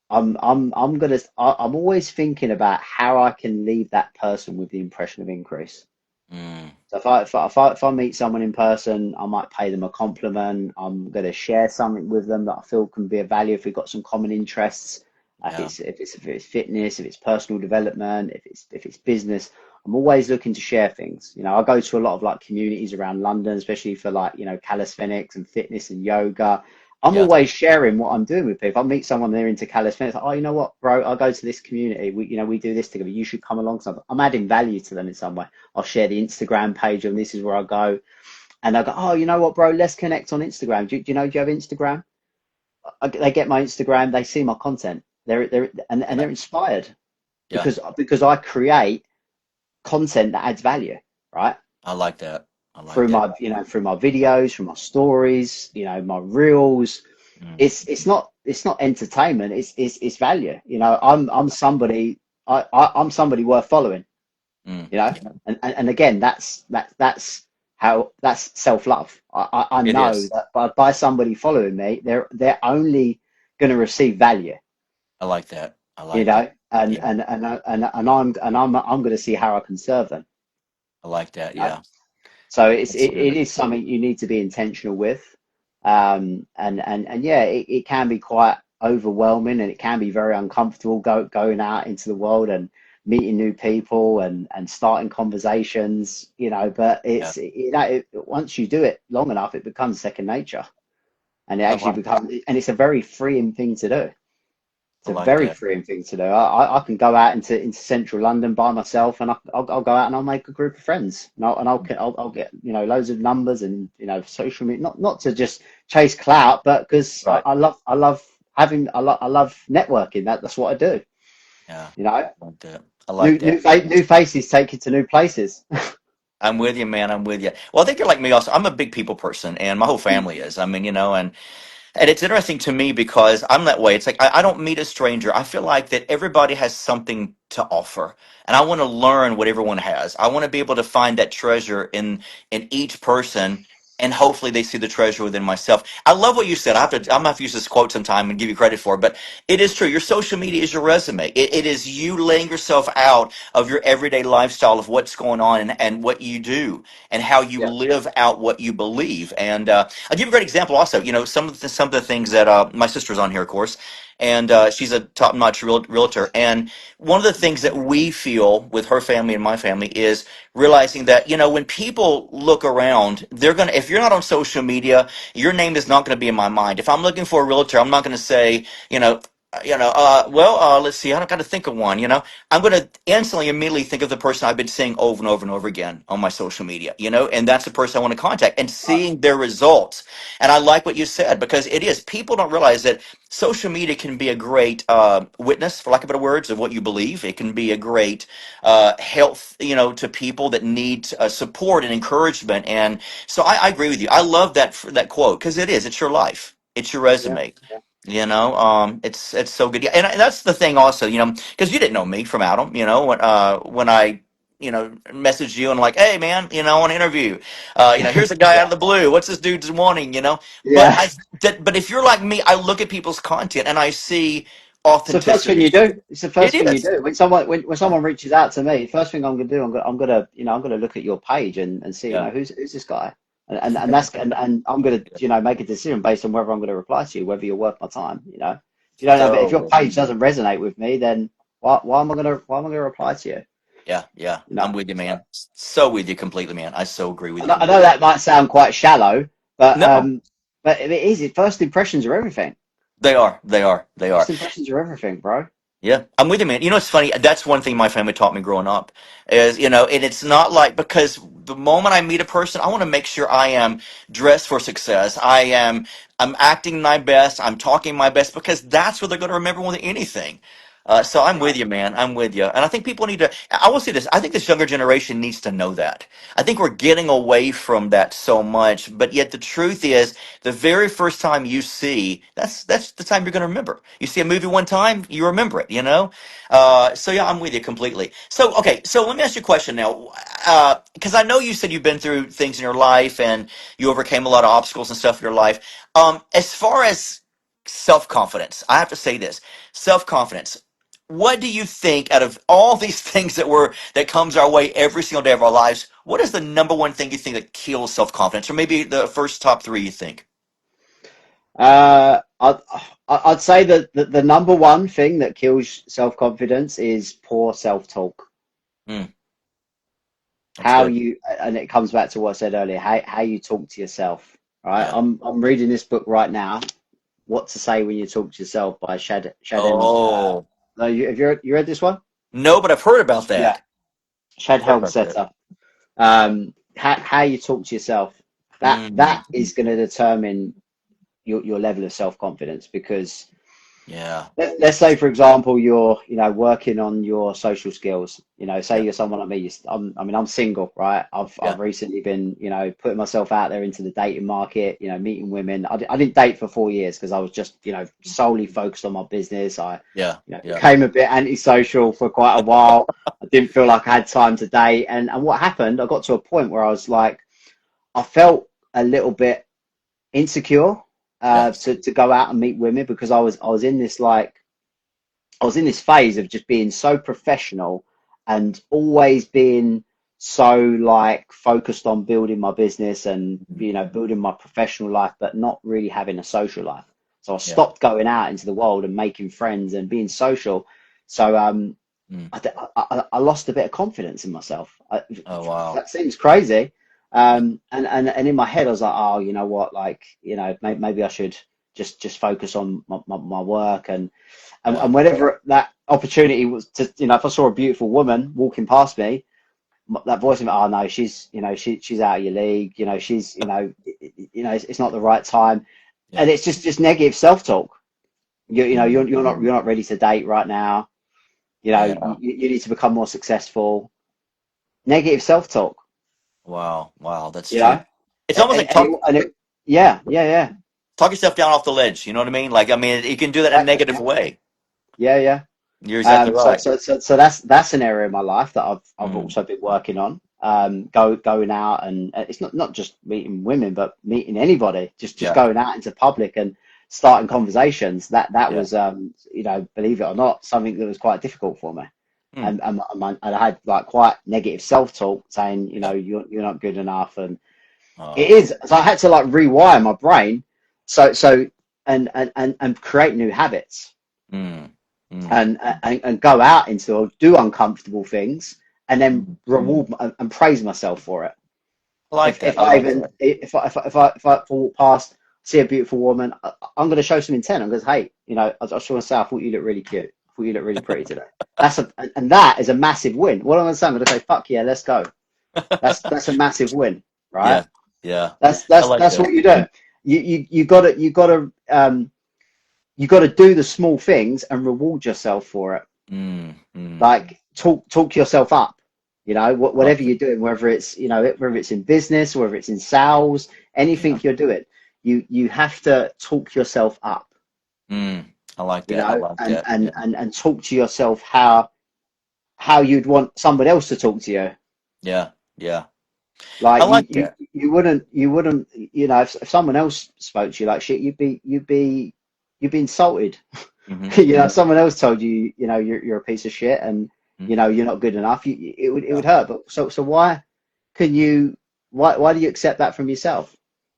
I'm always thinking about how I can leave that person with the impression of increase. Mm. So if I meet someone in person, I might pay them a compliment. I'm going to share something with them that I feel can be of value if we've got some common interests. Yeah. If it's fitness, if it's personal development, if it's business, I'm always looking to share things. I go to a lot of like communities around London, especially for like calisthenics and fitness and yoga. I'm Yeah. always sharing what I'm doing with people. If I meet someone they're into calisthenics, like, oh, you know what, bro, I go to this community. We do this together. You should come along. So I'm adding value to them in some way. I'll share the Instagram page and this is where I go. And I go, oh, you know what, bro, let's connect on Instagram. Do you have Instagram? They get my Instagram, they see my content. And Yeah. they're inspired Yeah. because I create content that adds value, right? I like that. I like Through that. through my videos, through my stories, my reels. Mm. It's not entertainment, it's value. I'm somebody I'm somebody worth following. Mm. you know Yeah. and again that's self-love. I It know is. that by somebody following me, they're only going to receive value. I like that. I you like that. know and Yeah. and and I'm going to see how I can serve them. I like that. you know Yeah. so That's it good. is something you need to be intentional with. And yeah, it can be quite overwhelming and it can be very uncomfortable going out into the world and meeting new people and starting conversations. But Yeah. once you do it long enough, it becomes second nature, and I like that. it's a very freeing thing to do. I It's a like very that. freeing thing to do. I can go out into central London by myself, and I'll go out and I'll make a group of friends, and I'll get loads of numbers and social media, not to just chase clout, but because Right. I love I love networking. That's what I do. Yeah. You know, I like that. I like that. new faces take you to new places. I'm with you, man. I'm with you. Well, I think you're like me also. I'm a big people person, and my whole family is. I mean, and it's interesting to me because I'm that way. It's like I don't meet a stranger. I feel like that everybody has something to offer, and I want to learn what everyone has. I want to be able to find that treasure in each person, and hopefully they see the treasure within myself. I love what you said. I'm gonna have to use this quote sometime and give you credit for it, but it is true. Your social media is your resume. It is you laying yourself out of your everyday lifestyle of what's going on and what you do and how you Yeah, live out what you believe. And I'll give you a great example. Also, some of the things that my sister's on here, of course, and she's a top-notch realtor. And one of the things that we feel with her family and my family is realizing that when people look around, they're gonna. If you're not on social media, your name is not going to be in my mind. If I'm looking for a realtor, I'm not going to say, let's see. I don't got to think of one. I'm going to instantly, immediately think of the person I've been seeing over and over and over again on my social media, and that's the person I want to contact and right. seeing their results. And I like what you said because it is. People don't realize that social media can be a great witness, for lack of better words, of what you believe. It can be a great health, to people that need support and encouragement. And so I agree with you. I love that quote because it is. It's your life. It's your Yeah, resume. It's so good. Yeah, and that's the thing also, because you didn't know me from Adam, when I message you and like, hey man, I want to interview. Here's a guy out of the blue. What's this dude's wanting? But Yeah. but if you're like me, I look at people's content and I see It's the first thing authenticity. you do. It's the It first thing you is. do when someone reaches out to me. First thing I'm gonna do, I'm gonna look at your page and see, Yeah. who's this guy, and I'm gonna, make a decision based on whether I'm gonna reply to you, whether you're worth my time. If you don't have it, if So your good. page doesn't resonate with me, then why am I gonna reply to you? Yeah, yeah. You know, I'm with you, so man. So with you completely, man. I so agree with you I know completely. that might sound quite shallow, but No, it is. First impressions are everything. they are. They are. They are. First impressions are everything, bro. Yeah, I'm with you, man. It's funny. That's one thing my family taught me growing up is, and it's not like because the moment I meet a person, I want to make sure I am dressed for success. I'm acting my best. I'm talking my best because that's what they're going to remember more than anything. So I'm with Right. you, man. I'm with you. And I think people need to, I will say this. I think this younger generation needs to know that. I think we're getting away from that so much. But yet the truth is, the very first time you see, that's the time you're going to remember. You see a movie one time, you remember it. So yeah, I'm with you completely. So okay, so let me ask you a question now, because I know you said you've been through things in your life and you overcame a lot of obstacles and stuff in your life. As far as self confidence, I have to say this: self confidence. What do you think out of all these things that comes our way every single day of our lives? What is the number one thing you think that kills self confidence, or maybe the first top three you think? Uh, I'd, I'd say that the number one thing that kills self-confidence is poor self-talk. Hmm, that's How good. you, and it comes back to what I said earlier, how you talk to yourself, right? Yeah. I'm reading this book right now, What to Say When You Talk to Yourself by Shad. Oh No, you read this one? no, but I've heard about Yeah, that. Shad I've heard about that. Helmsetter. How you talk to yourself, that Mm, is going to determine your level of self-confidence because yeah. let's say, for example, you're, working on your social skills. Say Yeah. you're someone like me. I'm single, right? I've Yeah. recently been, putting myself out there into the dating market. Meeting women. I didn't date for 4 years because I was just, solely focused on my business. I, Yeah. Yeah. became a bit antisocial for quite a while. I didn't feel like I had time to date, and what happened? I got to a point where I was like, I felt a little bit insecure Yeah. to go out and meet women because I was in this phase of just being so professional and always being so like focused on building my business and building my professional life, but not really having a social life. So I Yeah. stopped going out into the world and making friends and being social. So Mm. I lost a bit of confidence in myself. Oh wow. That seems crazy. Yeah. And in my head, I was like, oh, you know what? Like, maybe I should just focus on my work Yeah. and whenever that opportunity was to, if I saw a beautiful woman walking past me, that voice of me, oh no, she's out of your league. She's, it's not the right time, Yeah. and it's just negative self-talk. Mm. You're not ready to date right now. Yeah. You need to become more successful. Negative self-talk. Wow. Wow. That's You true. know, It's almost like yeah, yeah, yeah, talk yourself down off the ledge. You know what I mean? Like, I mean, you can do that in a exactly. negative way. Yeah, yeah. You're exactly right. So that's an area of my life that I've Mm. also been working on. Going out and it's not just meeting women, but meeting anybody. Just Yeah. going out into public and starting conversations. That Yeah. was believe it or not, something that was quite difficult for me. Mm. And I had like quite negative self-talk saying, Yeah. you're not good enough, and it Oh. is. So I had to like rewire my brain, and create new habits Mm. Mm. and go out into or do uncomfortable things and then Mm. reward and praise myself for it. I like If that. if I I like even that. if I walk past, see a beautiful woman, I'm going to show some intent. I'm going to say, hey, I just want to say, I thought you look really cute. I thought you look really pretty today. And that is a massive win. What am I going to say? I'm going to say, fuck yeah, let's go. That's a massive win, right? Yeah. Yeah. That's I that's like that's that. what you do. You got to do the small things and reward yourself for it. Mm. Mm. Like talk yourself up. I like Whatever that. you're doing, whether it's whether it's in business, whether it's in sales, anything Yeah. you're doing, you have to talk yourself up. Mm. I like that. I like And that. Yeah. talk to yourself how how you'd want somebody else to talk to you. Yeah. Yeah. I Like like that. you wouldn't, you know, if someone else spoke to you like shit, you'd be insulted. Hmm. You know, if someone else told you, you know, you're a piece of shit and, Hmm. you know, you're not good enough, it Yeah. would hurt. But so why can you, why do you accept that from yourself?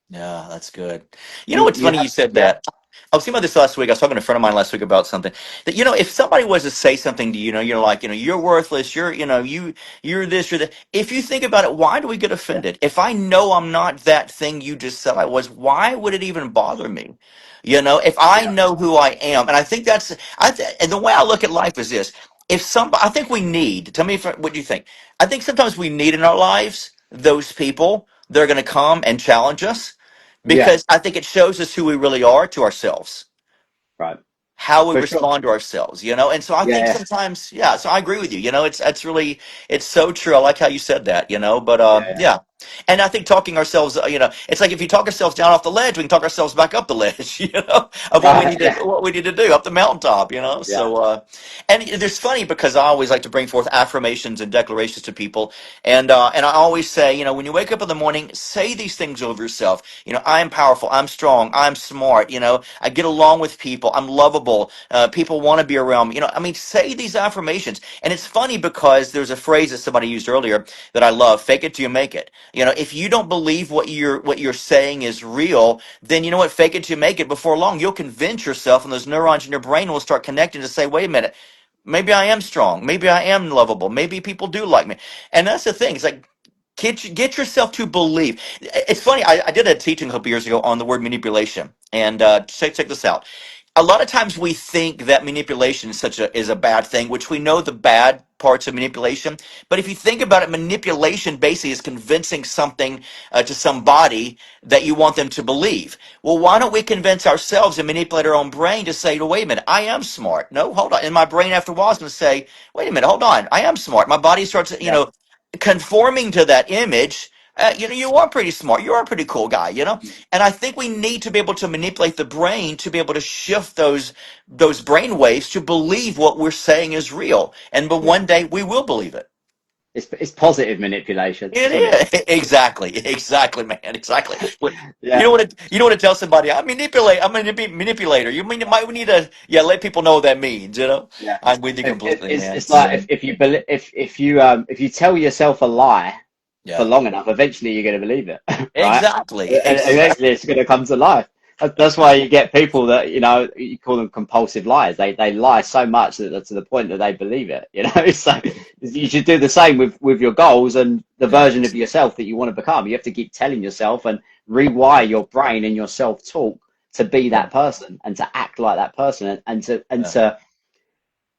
Yeah, that's good. You know what's You funny? have, You said yeah, that. I was thinking about this last week. I was talking to a friend of mine last week about something that, if somebody was to say something to you, you're like, you're worthless. You're this, you're that. If you think about it, why do we get yeah, offended? If I know I'm not that thing you just said I was, why would it even bother me? If I yeah, know who I am, and I think and the way I look at life is this: I think we need. Tell me what you think. I think sometimes we need in our lives those people that are going to come and challenge us yeah, because I think it shows us who we really are to ourselves, right, how we for sure. respond to ourselves, and so I Yeah, think yeah, sometimes, yeah, so I agree with you. It's really, it's so true. I like how you said that, but yeah, yeah. And I think talking ourselves, it's like if you talk ourselves down off the ledge, we can talk ourselves back up the ledge, of yeah, right, yeah, what we need to do up the mountaintop, yeah, so and there's funny because I always like to bring forth affirmations and declarations to people, and I always say, when you wake up in the morning, say these things over yourself. I'm powerful, I'm strong, I'm smart, I get along with people, I'm lovable, people want to be around me. I mean, say these affirmations. And it's funny because there's a phrase that somebody used earlier that I love: fake it till you make it. If you don't believe what you're saying is real, then you know what? Fake it till you make it. Before long, you'll convince yourself, and those neurons in your brain will start connecting to say, wait a minute, maybe I am strong, maybe I am lovable, maybe people do like me. And that's the thing. It's like, get yourself to believe. It's funny. I did a teaching a couple years ago on the word manipulation, and check this out. A lot of times we think that manipulation is a bad thing, which we know the bad parts of manipulation. But if you think about it, manipulation basically is convincing something to somebody that you want them to believe. Well, why don't we convince ourselves and manipulate our own brain to say, wait a minute, I am smart. No, hold on. And my brain after a while is going to say, wait a minute, hold on, I am smart. My body starts, yeah, conforming to that image. You are pretty smart. You are a pretty cool guy. And I think we need to be able to manipulate the brain to be able to shift those brain waves to believe what we're saying is real. And but yeah. one day we will believe it. It's positive manipulation. It That's what it is exactly, man, exactly. What is. you know what to tell somebody? I'm a manipulator. You mean you might need to let people know what that means. Yeah, I'm with you completely, man. it's like if you believe if you tell yourself a lie for Yeah, long enough, eventually you're going to believe it, right? exactly, And exactly. eventually it's going to come to life. That's why you get people that you call them compulsive liars. They lie so much that to the point that they believe it. So you should do the same with your goals and the Yeah, version of yourself that you want to become. You have to keep telling yourself and rewire your brain and your self talk to be yeah, that person and to act like that person yeah.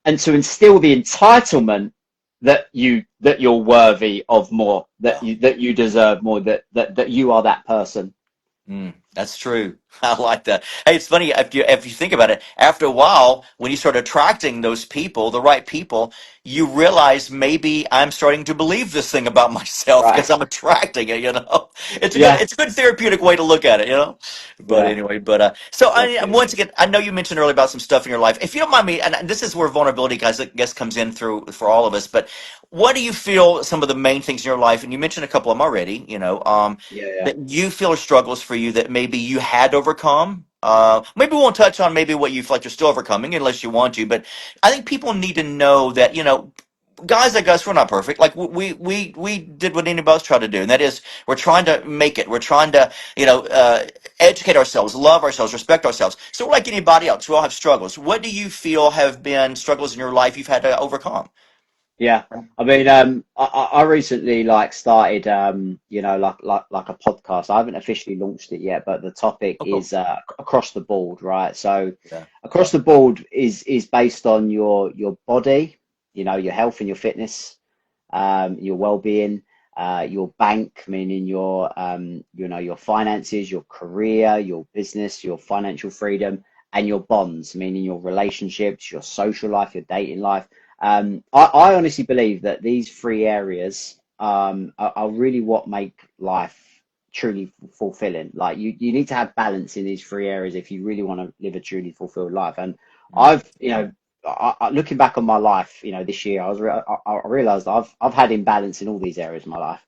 and to instill the entitlement that you're worthy of more, Yeah. that you deserve more, that you are that person. That's true. I like that. Hey, it's funny if you think about it. After a while, when you start attracting those people, the right people, you realize maybe I'm starting to believe this thing about myself Right. because I'm attracting it. Yeah. It's a good therapeutic way to look at it. But Yeah. anyway, so Definitely. once again, I know you mentioned earlier about some stuff in your life. If you don't mind me, and this is where vulnerability, guys, I guess comes in through for all of us. But what do you feel some of the main things in your life? And you mentioned a couple of them already. Yeah. Yeah. That you feel are struggles for you that maybe you had to overcome. Maybe we won't touch on maybe what you feel like you're still overcoming unless you want to, but I think people need to know that, guys like us, we're not perfect. Like we did what anybody else tried to do, and that is we're trying to make it. We're trying to, educate ourselves, love ourselves, respect ourselves. So we're like anybody else. We all have struggles. What do you feel have been struggles in your life you've had to overcome? Yeah. I mean, I recently like started, like a podcast. I haven't officially launched it yet, but the topic Oh, cool. is across the board, right? So Yeah. across the board is based on your body, your health and your fitness, your well-being, your bank, meaning your finances, your career, your business, your financial freedom, and your bonds, meaning your relationships, your social life, your dating life. I honestly believe that these three areas are really what make life truly fulfilling. Like you need to have balance in these three areas if you really want to live a truly fulfilled life. And Mm. I've looking back on my life, this year, I realized I've had imbalance in all these areas of my life.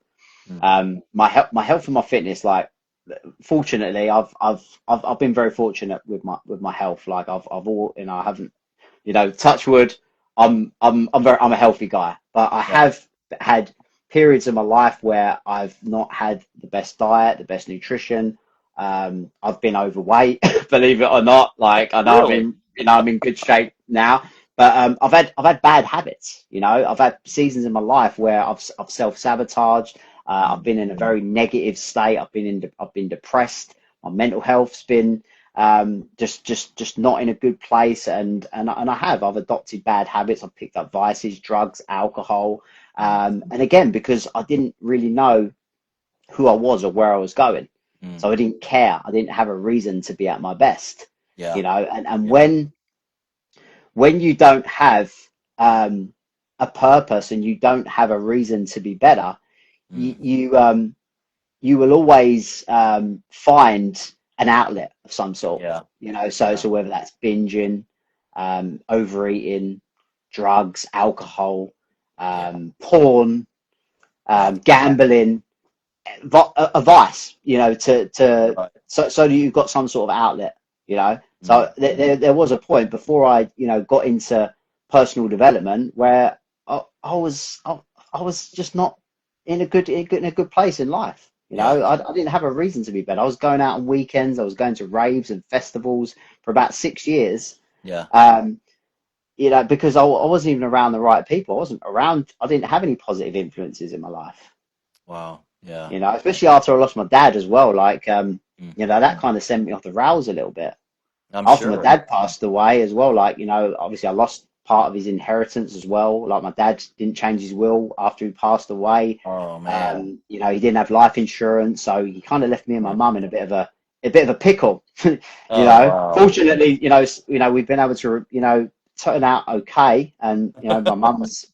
Mm. My health and my fitness, like, fortunately, I've been very fortunate with my health. Like, I haven't, touch wood. I'm a healthy guy, but I Yeah. have had periods in my life where I've not had the best diet, the best nutrition. I've been overweight, believe it or not. Like, I know Really? I'm in good shape now, but I've had bad habits. I've had seasons in my life where I've self-sabotaged. I've Mm. been in a very negative state. I've been depressed. My mental health's been just not in a good place, and I've adopted bad habits. I've picked up vices, drugs, alcohol, Mm. and again, because I didn't really know who I was or where I was going, Mm. so I didn't care. I didn't have a reason to be at my best, Yeah. and Yeah. when you don't have um, a purpose and you don't have a reason to be better, you Mm. you um, you will always find an outlet of some sort, Yeah. so Yeah. whether that's binging, overeating, drugs, alcohol, Yeah. porn, Yeah. gambling, a vice, to Right. so that you've got some sort of outlet. Mm. So there was a point before I got into personal development where I was just not in a good place in life. Yeah. I didn't have a reason to be better. I was going out on weekends. I was going to raves and festivals for about 6 years. Yeah. Um, because I wasn't even around the right people. I didn't have any positive influences in my life. Wow. Yeah. Especially after I lost my dad as well. Like, Mm. that kind of sent me off the rails a little bit. I'm After my sure. dad passed away as well, like, obviously I lost part of his inheritance as well. Like, my dad didn't change his will after he passed away. Oh man. He didn't have life insurance, so he kind of left me and my Mm. mum in a bit of a pickle. Oh wow. Fortunately, we've been able to, turn out okay, and my mum's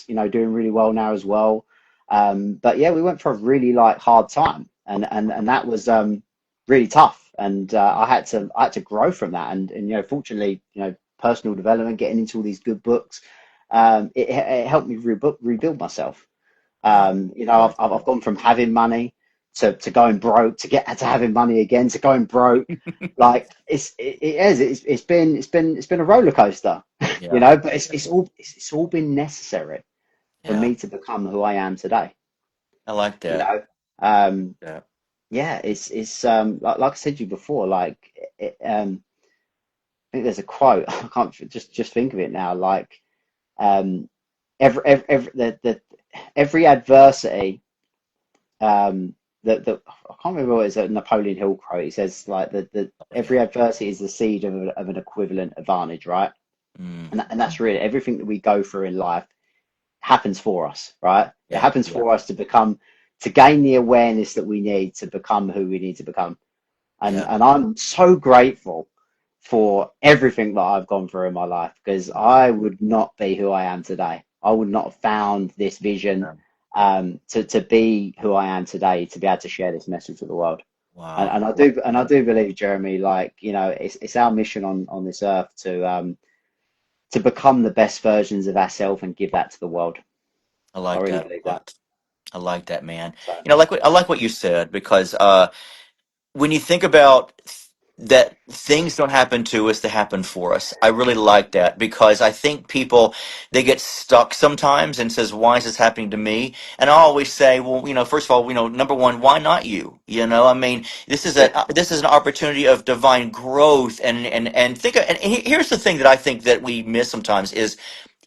doing really well now as well. But yeah, we went for a really like hard time, and that was really tough, and I had to grow from that, and fortunately, personal development, getting into all these good books, it helped me rebuild myself. Yeah. I've gone from having money to going broke, to having money again, to going broke. Like, it's been a roller coaster, Yeah. but it's all been necessary for Yeah. me to become who I am today. I like You that. know, um, Yeah. yeah, it's like I said to you before, like, I think there's a quote. I can't just think of it now. Like, um, every adversity, I can't remember what it is, a Napoleon Hill quote. He says like that Oh every yeah. adversity is the seed of an equivalent advantage, right? Mm. And that's really everything that we go through in life happens for us, right? It Yeah. happens Yeah. for us to gain the awareness that we need to become who we need to become. And Yeah. and I'm so grateful for everything that I've gone through in my life, because I would not be who I am today. I would not have found this vision, Yeah. to be who I am today, to be able to share this message with the world. And, Wow. and I do believe, Jeremy, like, it's our mission on this earth to become the best versions of ourselves and give that to the world. I I like really that believe a that. lot. I like that, man. So I like what you said because when you think about that things don't happen to us, they happen for us. I really like that because I think people they get stuck sometimes and says, "Why is this happening to me?" And I always say, "Well, first of all, number one, why not you? I mean, yeah, this is an opportunity of divine growth, and think. And here's the thing that I think that we miss sometimes is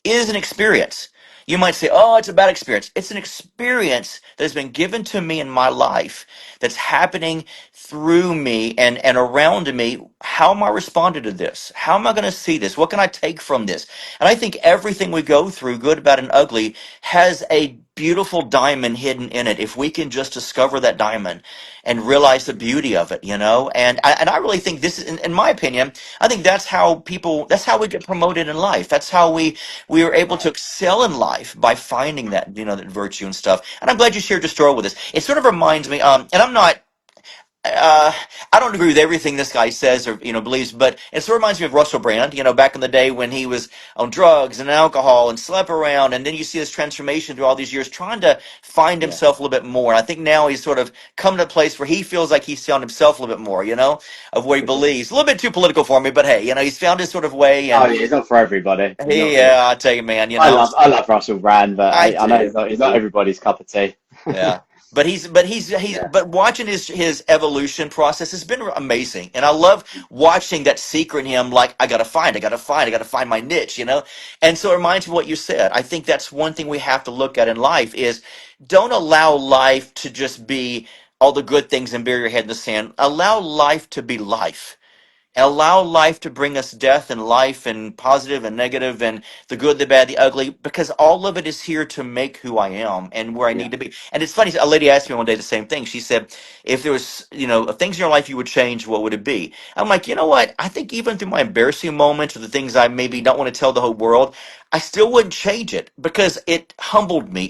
an experience. You might say, oh, it's a bad experience. It's an experience that has been given to me in my life that's happening through me and around me. How am I responding to this? How am I going to see this? What can I take from this? And I think everything we go through, good, bad, and ugly, has a beautiful diamond hidden in it if we can just discover that diamond and realize the beauty of it, and I really think this is in my opinion, I think that's how we get promoted in life. That's how we are able to right. excel in life by finding that virtue and stuff. And I'm glad you shared your story with us. It sort of reminds me, and I'm not. I don't agree with everything this guy says or believes, but it sort of reminds me of Russell Brand. Back in the day when he was on drugs and alcohol and slept around, and then you see his transformation through all these years, trying to find Yeah, himself a little bit more. And I think now he's sort of come to a place where he feels like he's found himself a little bit more, of what he for sure. believes. A little bit too political for me, but hey, he's found his sort of way, Oh and yeah, it's not for everybody. It's not for everybody. yeah, I tell you, man, I love Russell Brand, but I I know do. he's not everybody's cup of tea. Yeah. But Yeah, but watching his evolution process has been amazing. And I love watching that secret in him, like I gotta find my niche, And so it reminds me of what you said. I think that's one thing we have to look at in life is don't allow life to just be all the good things and bury your head in the sand. Allow life to be life, and allow life to bring us death and life and positive and negative and the good, the bad, the ugly, because all of it is here to make who I am and where I yeah. need to be. And it's funny, a lady asked me one day the same thing. She said, if there was, things in your life you would change, what would it be? I'm like, you know what? I think even through my embarrassing moments or the things I maybe don't want to tell the whole world, I still wouldn't change it because it humbled me.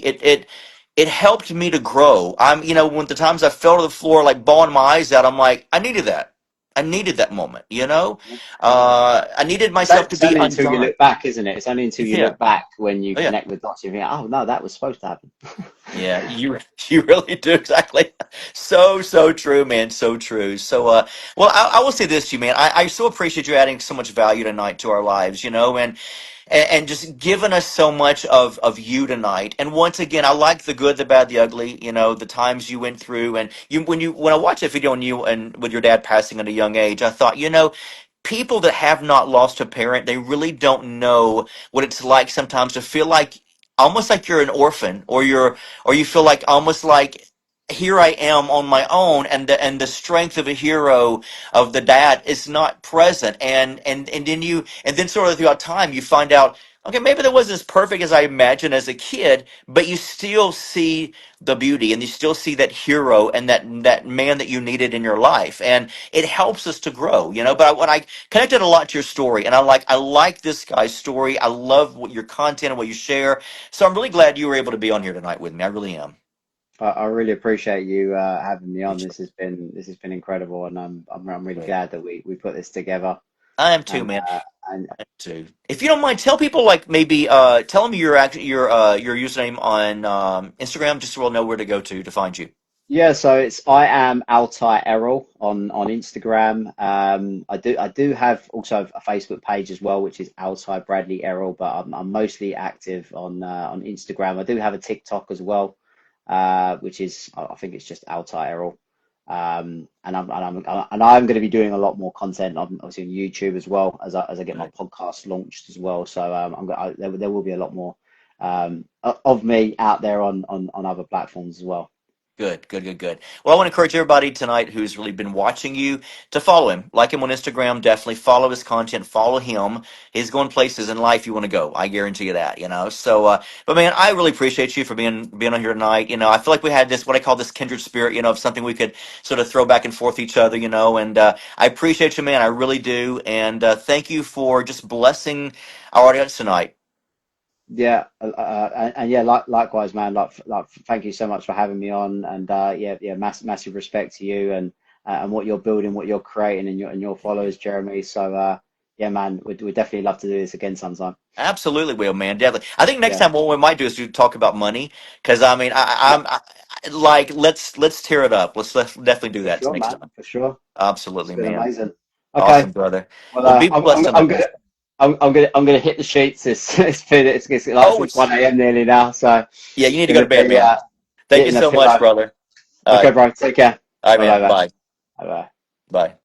It helped me to grow. When the times I fell to the floor, like bawling my eyes out, I'm like, I needed that. I needed that moment, I needed myself to It's be only until you undone. look back, isn't it? It's only until you Yeah. look back when you Oh, yeah. connect with dots. You think, oh no, that was supposed to happen. Yeah, you you really do exactly. So true, man. So true. So, well, I will say this to you, man. I so appreciate you adding so much value tonight to our lives, and just giving us so much of you tonight. And once again, I like the good, the bad, the ugly. The times you went through, and when I watched that video on you and with your dad passing at a young age, I thought, people that have not lost a parent, they really don't know what it's like sometimes to feel like almost like you're an orphan, or you feel like almost like here I am on my own, and the strength of a hero of the dad is not present, and then sort of throughout time you find out, okay, maybe that wasn't as perfect as I imagined as a kid, but you still see the beauty, and you still see that hero and that man that you needed in your life, and it helps us to grow, But when I connected a lot to your story, and I like this guy's story. I love what your content and what you share. So I'm really glad you were able to be on here tonight with me. I really am. I really appreciate you having me Me on. too. This has been incredible, and I'm really Great. glad that we put this together. I am too, And man. and I am too. If you don't mind, tell people like maybe tell them your username on Instagram, just so we'll know where to go to find you. yeah, so I am Altay Erol on Instagram. I do have also a Facebook page as well, which is Altay Bradley Erol, but I'm mostly active on Instagram. I do have a TikTok as well, which is I think it's just Altay Erol. And I'm going to be doing a lot more content obviously on YouTube as well as I get my Right. podcast launched as well. So there will be a lot more of me out there on other platforms as well. Good, good, good, good. Well, I want to encourage everybody tonight who's really been watching you to follow him. Like him on Instagram, definitely follow his content, follow him. He's going places in life you want to go. I guarantee you that. So, but man, I really appreciate you for being on here tonight. I feel like we had this, what I call this kindred spirit, of something we could sort of throw back and forth each other, and I appreciate you, man. I really do. And thank you for just blessing our audience tonight. Yeah, and yeah, likewise, man. Thank you so much for having me on, and yeah, massive respect to you and what you're building, what you're creating, and your followers, Jeremy. So yeah, man, we'd definitely love to do this again sometime. Absolutely, will, man. Definitely. I think next Yeah, time what we might do is to talk about money, because I mean, yeah, like let's tear it up. Let's definitely do for that sure, next man, time. for sure. It's Absolutely, been man. amazing. Okay, Awesome, brother. well, Well, be I'm blessed I'm I'm tonight, man. gonna. I'm gonna hit the sheets. Oh, It's 1 a.m. nearly now, so yeah. You need to go gonna to bed, be man. Thank you hitting a so much, pillow. brother. All Okay, right, bro. Take care. all right, Bye bye man. bye. Bye, Bye bye. bye.